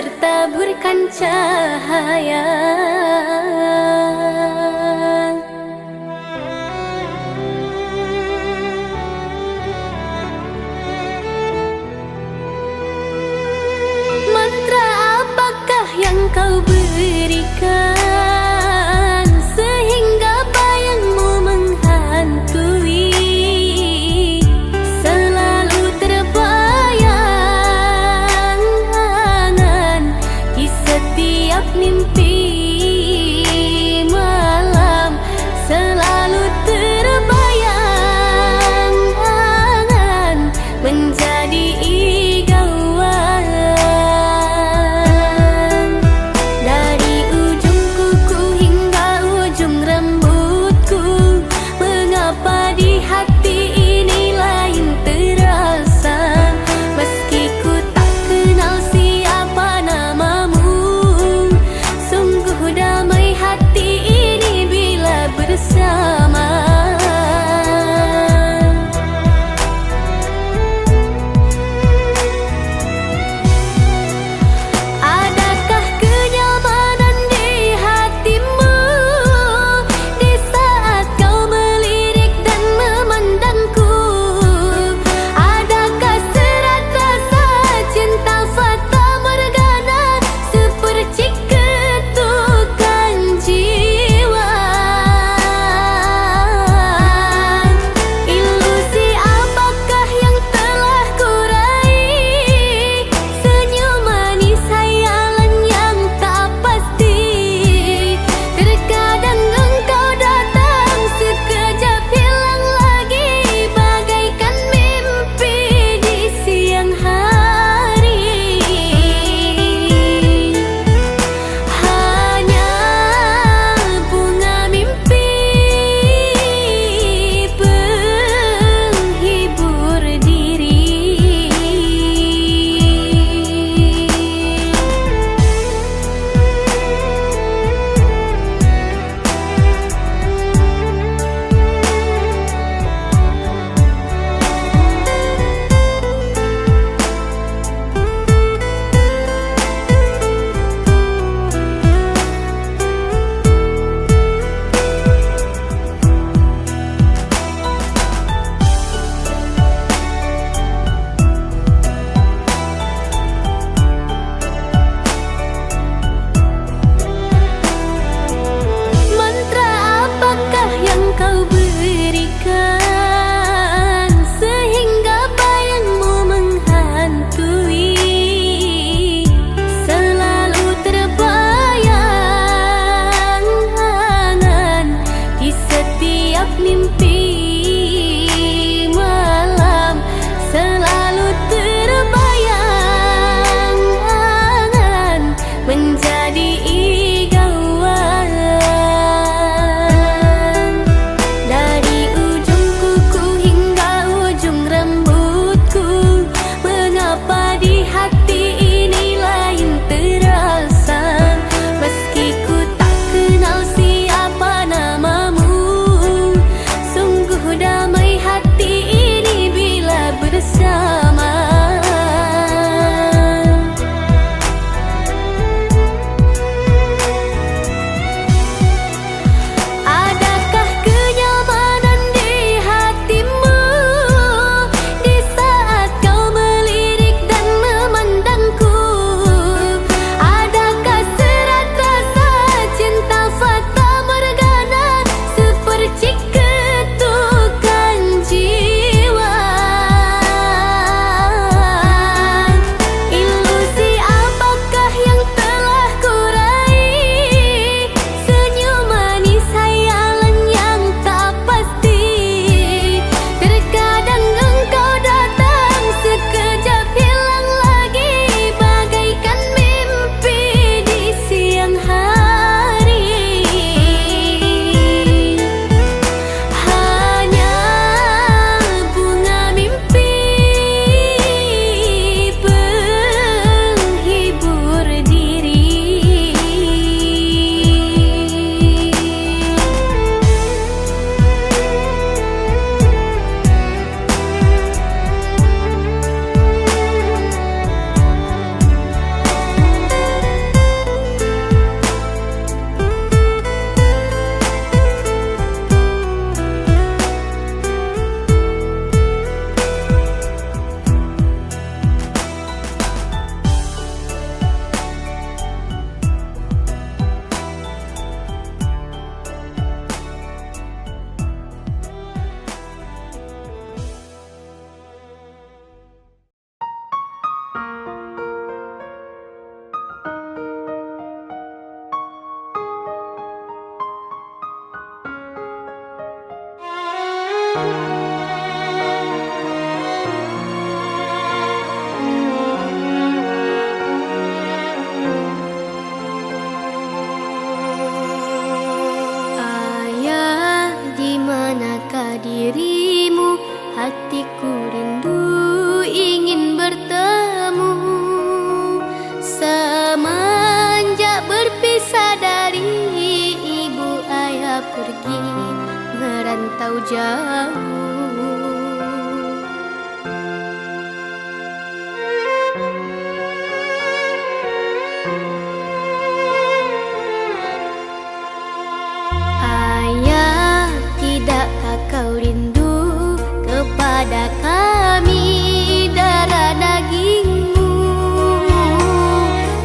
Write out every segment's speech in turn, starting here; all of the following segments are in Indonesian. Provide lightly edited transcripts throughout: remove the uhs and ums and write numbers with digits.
bertaburkan cahaya. Mantra apakah yang kau berikan sehingga bayangmu menghantui? Selalu terbayang di setiap mimpi malam, selalu terbayang menjadi igauan. Dari ujung kuku hingga ujung rambutku, mengapa di hati ini lain terasa? Meski ku tak kenal siapa namamu, sungguh damai hati ini bila bersama. Adakah kenyamanan di hatimu di saat kau melirik dan memandangku? Adakah serat rasa cinta fata morgana seperti ketukan jiwa? Ilusi apakah yang telah kurai? Senyum manis hayalan yang tak pasti. Terkadang engkau datang sekejap hilang lagi, bagaikan mimpi di siang hari. Hanya bunga mimpi penghibur diri. Mantra apakah yang kau berikan sehingga bayangmu menghantui? Selalu terbayang di setiap mimpi malam, selalu terbayang menjadi igauan. Dari ujung kuku hingga ujung rambutku, mengapa di hati ini lain terasa? Meski ku tak kenal siapa namamu, Ayah, di manakah dirimu? Hatiku rindu ingin bertemu. Semenjak berpisah dari ibu, ayah pergi merantau jauh. Ayah, tidakkah kau rindu kepada kami, darah dagingmu?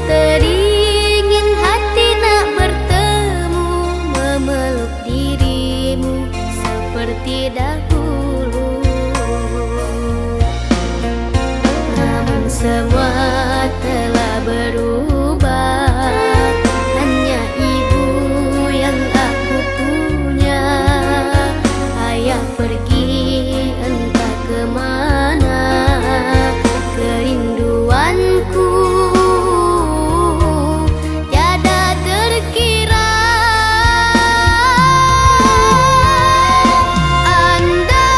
Teringin hati nak bertemu, memeluk dirimu seperti dahulu. Namun semua telah berubah, hanya ibu yang aku punya. Ayah pergi entah kemana, kerinduanku tiada terkira. Andai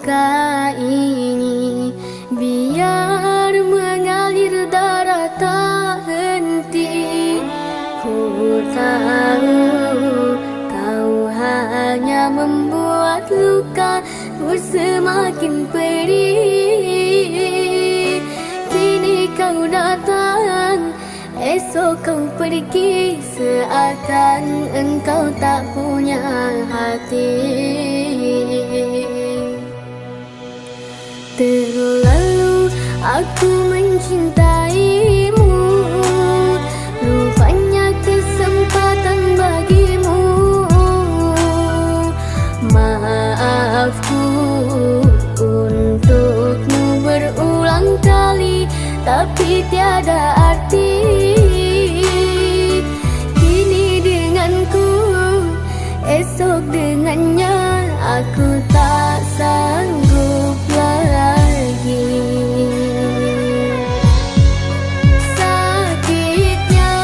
luka ini biar mengalir darah tak henti. Ku tahu kau hanya membuat lukaku semakin perih. Kini kau datang, esok kau pergi, seakan engkau tak punya hati. Terlalu aku mencintaimu, rupanya kesempatan bagimu. Maafku untukmu berulang kali, tapi tiada arti. Kini denganku, esok dengannya, aku tak sanggup lagi. Sakitnya,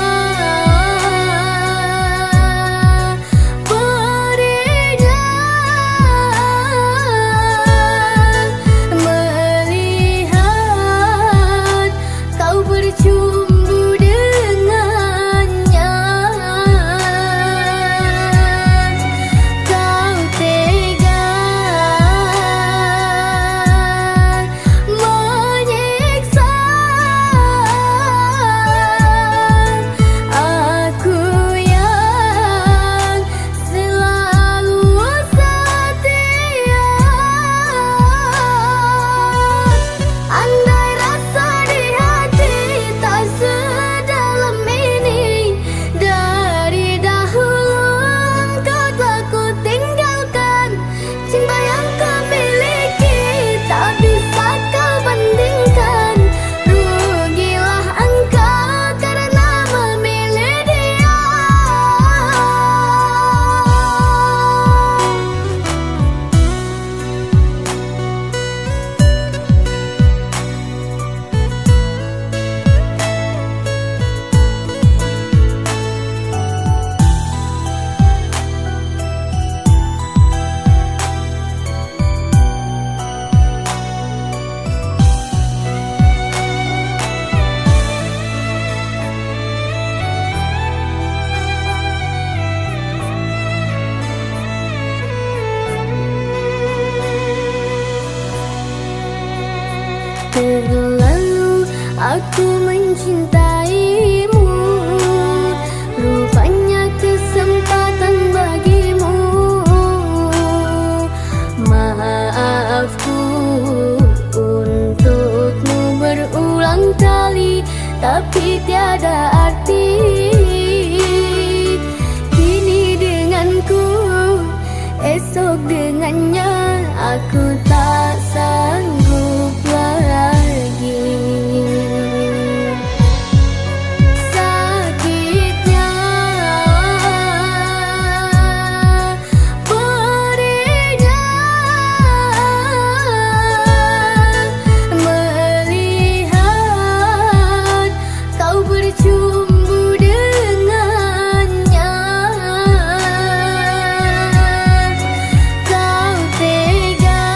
pedihnya melihat kau bercumbu dengannya. Kau tega menyiksa aku yang selalu setia. Andai rasa di hati tak sedalam ini, dari dahulu engkau telah ku tinggalkan. Cinta yang kau miliki tak bisa kau bandingkan. Rugilah engkau karena memilih dia. Terlalu aku mencintaimu, rupanya kesempatan bagimu. Maafku untukmu berulang kali, tapi tiada arti. Kini denganku, esok dengannya, aku tak sanggup lagi. Sakitnya, pedihnya melihat kau bercumbu dengannya. Kau tega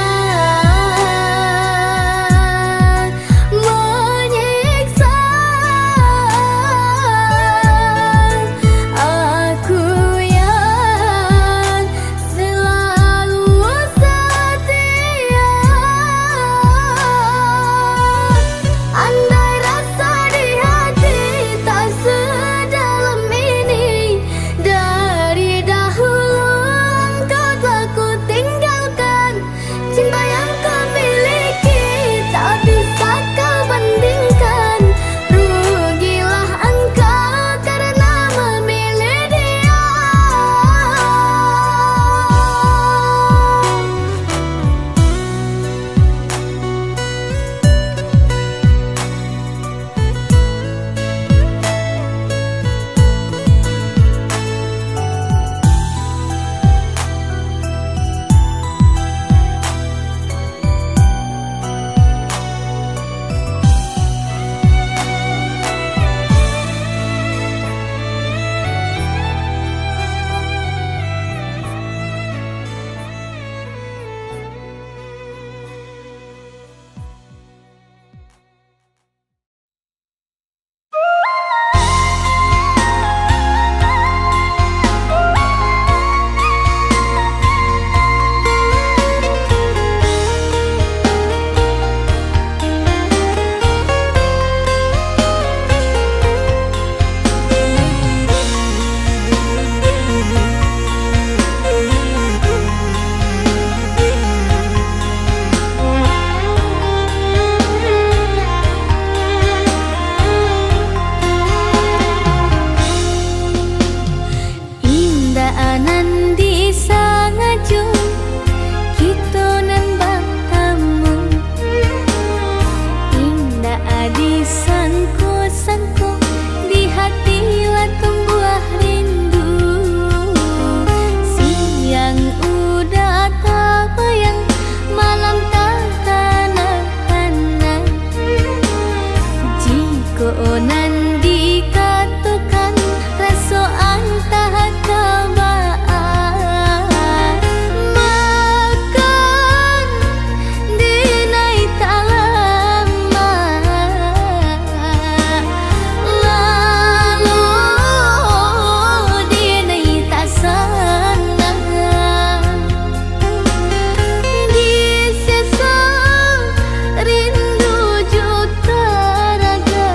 konan dikatakan rasa antah kabaan makan dinai tak lama lalu dinai tak senang di sesa rindu juta raga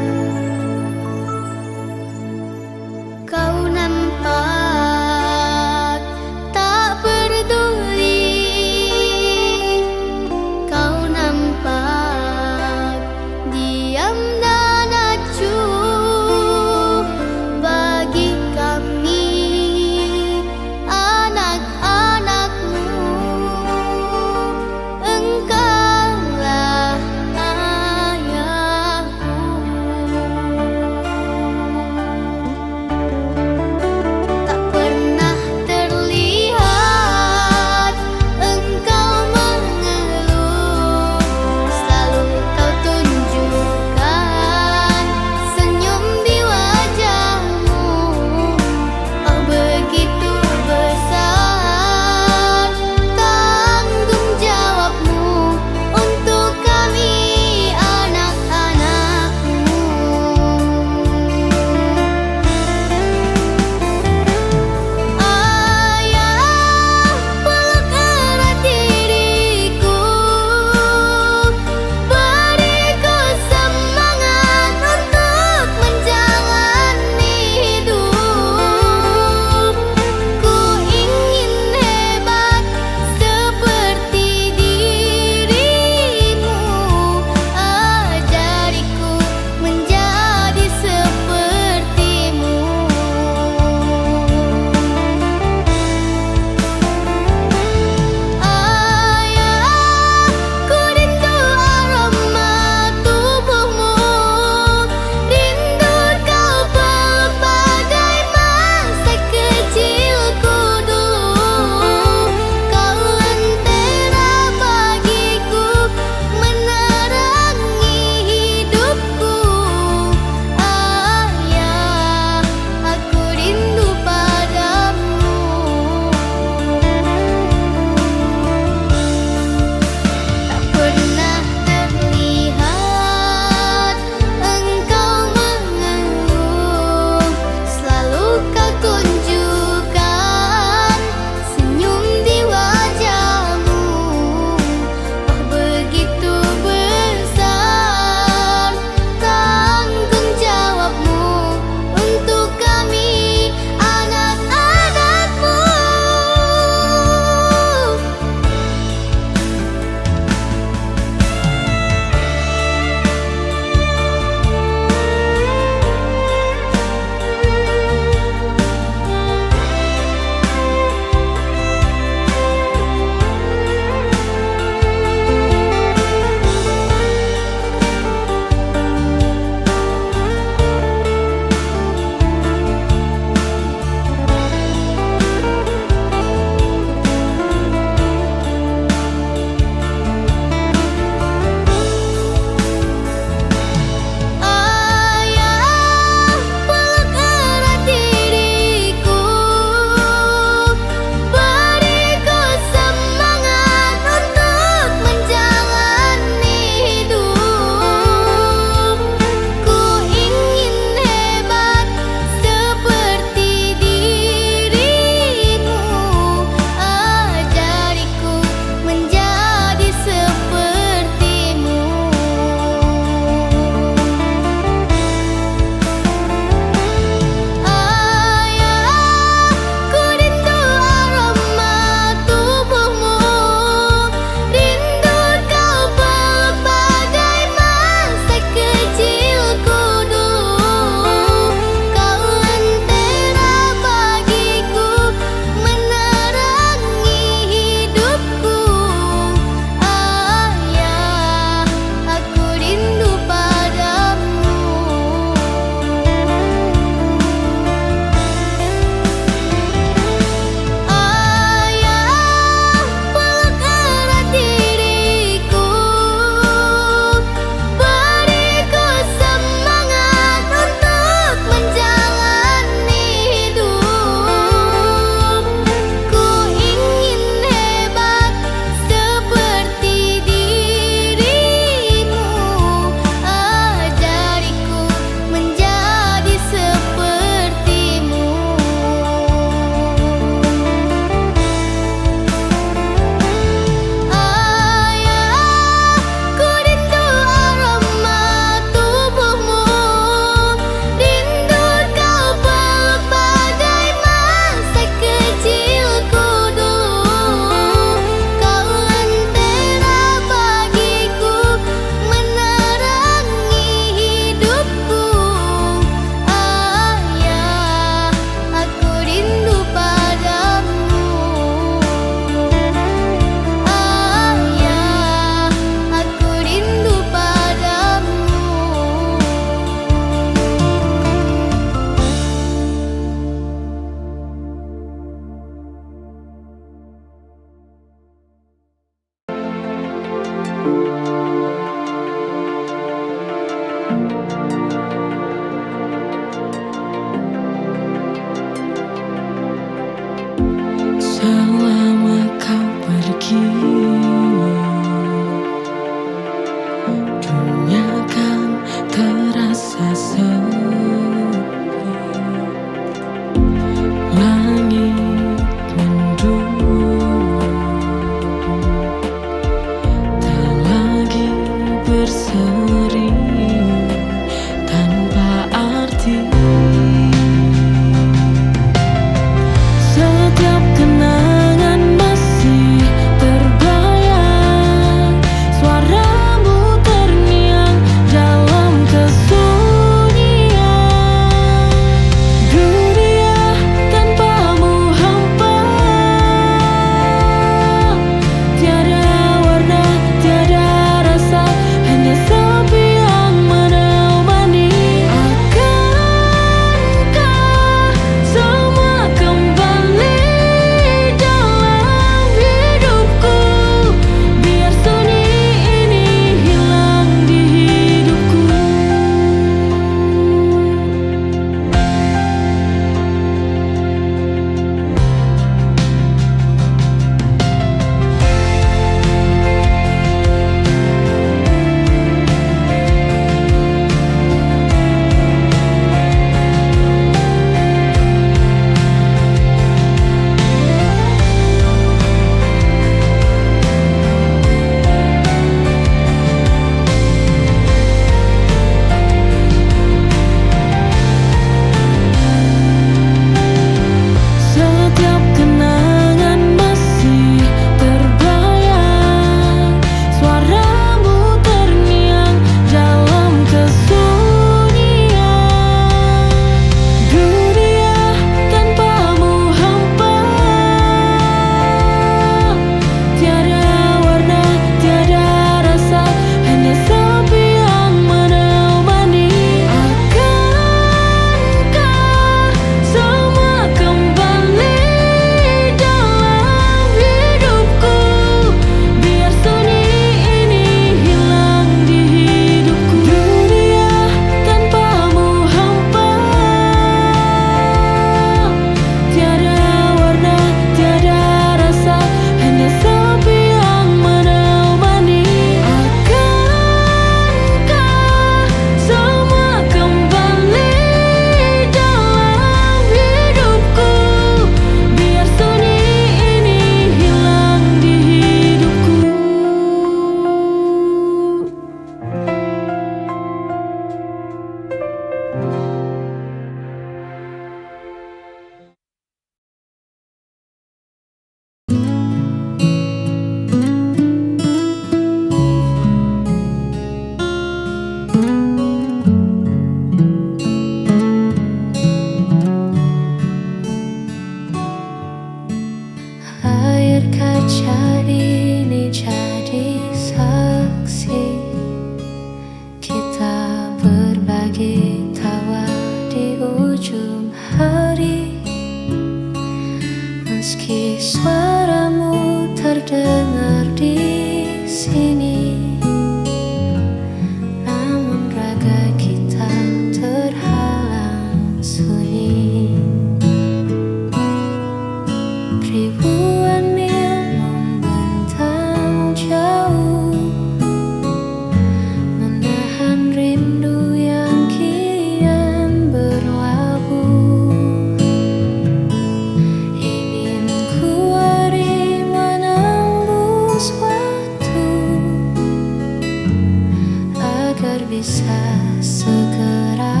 bisa segera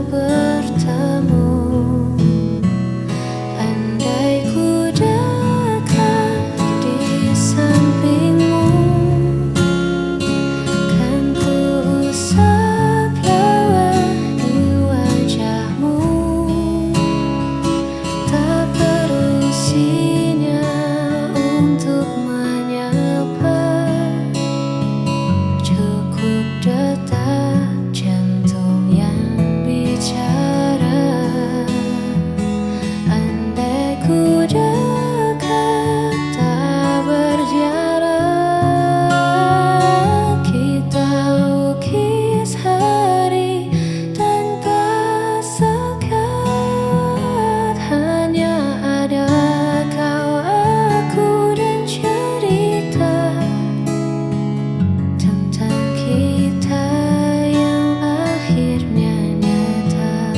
bertemu. Andai ku dekat di sampingmu, kan ku usap lewati wajahmu. Tak perlu sinyal untuk menyapa, cukup detak jantung yang bicara. Andai ku dekat tak berjarak, kita lukis hari tanpa sekat. Hanya ada kau, aku, dan cerita tentang kita yang akhirnya nyata.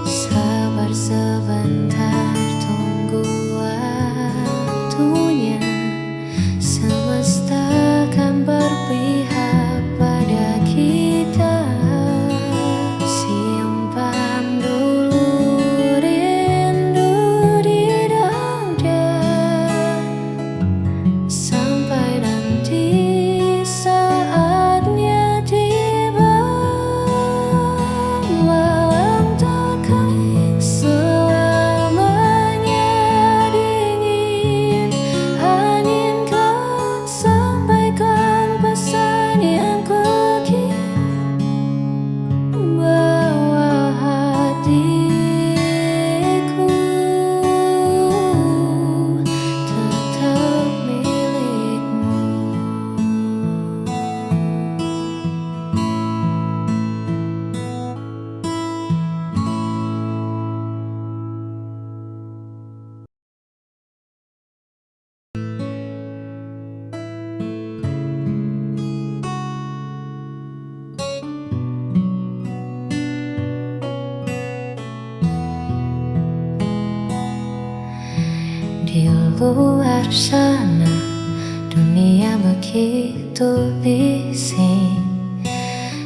Sabar sebentar, tunggu waktunya. Semesta kan berpihak pada kita. Simpan dulu rindu di dada, sampai nanti saatnya tiba. Walau takkan selamanya dingin, angin kan sampaikan pesan yang ku kirim. Bawa hatiku tetap milikmu. Di luar sana dunia begitu bising,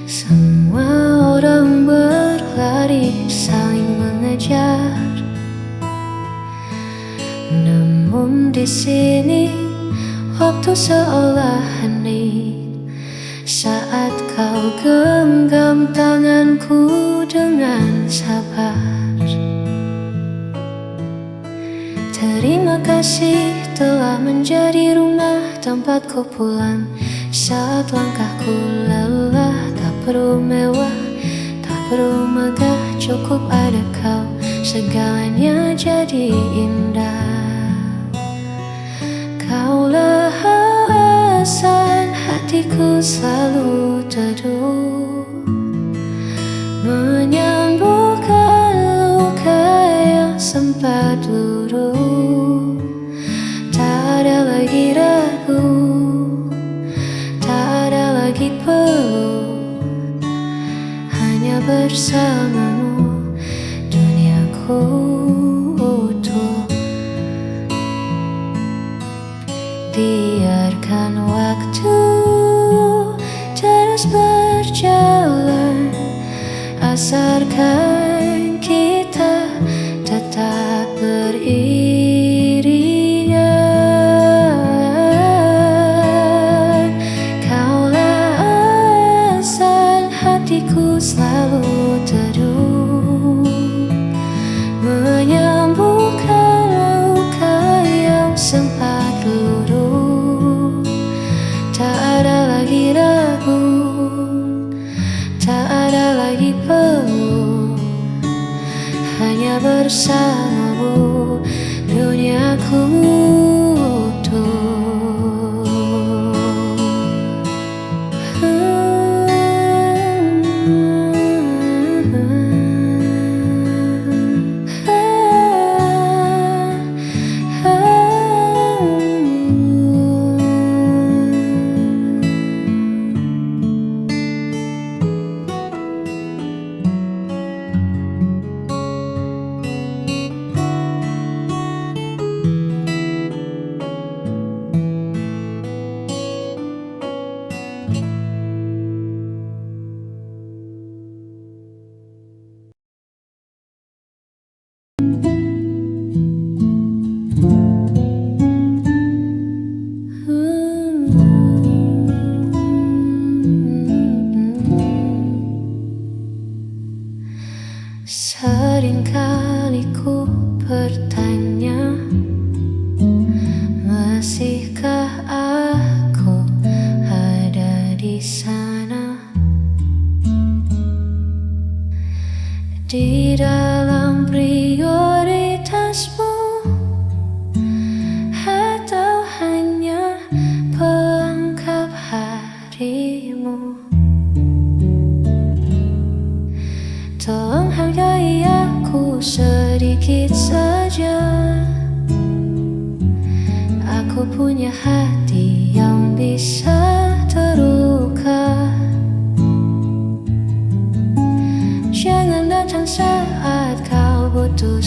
semua orang berlari saling mengejar. Namun di sini waktu seolah hening, saat kau genggam tanganku dengan sabar. Terima kasih telah menjadi rumah tempatku pulang. Saat langkahku lelah, tak perlu mewah, tak perlu megah, cukup ada kau, segalanya jadi indah. Kaulah alasan hatiku selalu teduh, menyembuhkan luka yang sempat luruh. Tak ada lagi ragu, tak ada lagi peluh, hanya bersamamu duniaku utuh. Biarkan waktu terus berjalan, asarkan kita tetap beriringan. Kaulah alasan hatiku selalu teduh, menyembuhkan luka yang sempat luruh. Tak ada lagi ragu, tak ada lagi peluh, hanya bersamamu duniaku utuh. sedikit saja. Aku punya hati yang bisa terluka. Jangan datang saat kau butuh